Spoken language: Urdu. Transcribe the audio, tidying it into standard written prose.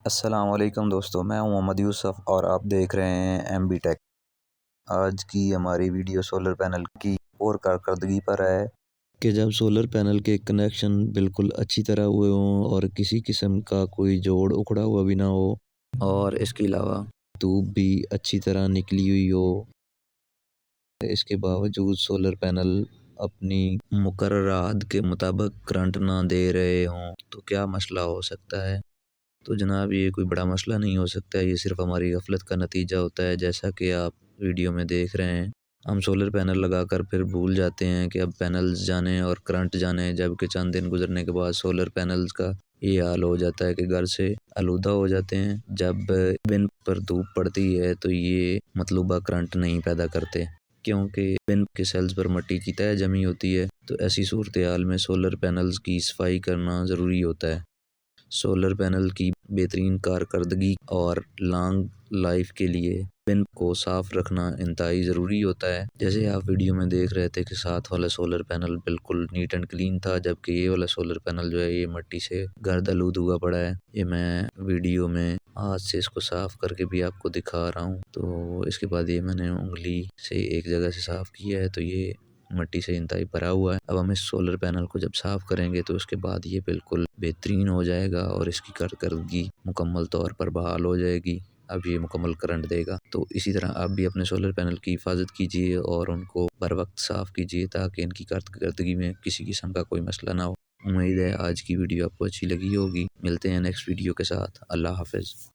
السلام علیکم دوستو، میں ہوں محمد یوسف اور آپ دیکھ رہے ہیں ایم بی ٹیک۔ آج کی ہماری ویڈیو سولر پینل کی اور کارکردگی پر ہے کہ جب سولر پینل کے کنیکشن بالکل اچھی طرح ہوئے ہوں اور کسی قسم کا کوئی جوڑ اکھڑا ہوا بھی نہ ہو اور اس کے علاوہ دھوپ بھی اچھی طرح نکلی ہوئی ہو، اس کے باوجود سولر پینل اپنی مقررہ حد کے مطابق کرنٹ نہ دے رہے ہوں تو کیا مسئلہ ہو سکتا ہے؟ تو جناب، یہ کوئی بڑا مسئلہ نہیں ہو سکتا، یہ صرف ہماری غفلت کا نتیجہ ہوتا ہے۔ جیسا کہ آپ ویڈیو میں دیکھ رہے ہیں، ہم سولر پینل لگا کر پھر بھول جاتے ہیں کہ اب پینلز جانے اور کرنٹ جانے، جبکہ چند دن گزرنے کے بعد سولر پینلز کا یہ حال ہو جاتا ہے کہ گھر سے آلودہ ہو جاتے ہیں۔ جب بن پر دھوپ پڑتی ہے تو یہ مطلوبہ کرنٹ نہیں پیدا کرتے، کیونکہ بن کے سیلز پر مٹی کی تہ جمی ہوتی ہے۔ تو ایسی صورتحال میں سولر پینلز کی صفائی کرنا ضروری ہوتا ہے۔ سولر پینل کی بہترین کارکردگی اور لانگ لائف کے لیے بن کو صاف رکھنا انتہائی ضروری ہوتا ہے۔ جیسے آپ ویڈیو میں دیکھ رہے تھے کہ ساتھ والا سولر پینل بالکل نیٹ اینڈ کلین تھا، جبکہ یہ والا سولر پینل جو ہے یہ مٹی سے گرد آلود ہوا پڑا ہے۔ یہ میں ویڈیو میں ہاتھ سے اس کو صاف کر کے بھی آپ کو دکھا رہا ہوں۔ تو اس کے بعد یہ میں نے انگلی سے ایک جگہ سے صاف کیا ہے، تو یہ مٹی سے انتہائی بھرا ہوا ہے۔ اب ہم اس سولر پینل کو جب صاف کریں گے تو اس کے بعد یہ بالکل بہترین ہو جائے گا اور اس کی کارکردگی مکمل طور پر بحال ہو جائے گی۔ اب یہ مکمل کرنٹ دے گا۔ تو اسی طرح آپ بھی اپنے سولر پینل کی حفاظت کیجیے اور ان کو بر وقت صاف کیجیے تاکہ ان کی کارکردگی میں کسی قسم کا کوئی مسئلہ نہ ہو۔ امید ہے آج کی ویڈیو آپ کو اچھی لگی ہوگی۔ ملتے ہیں نیکسٹ ویڈیو کے ساتھ۔ اللہ حافظ۔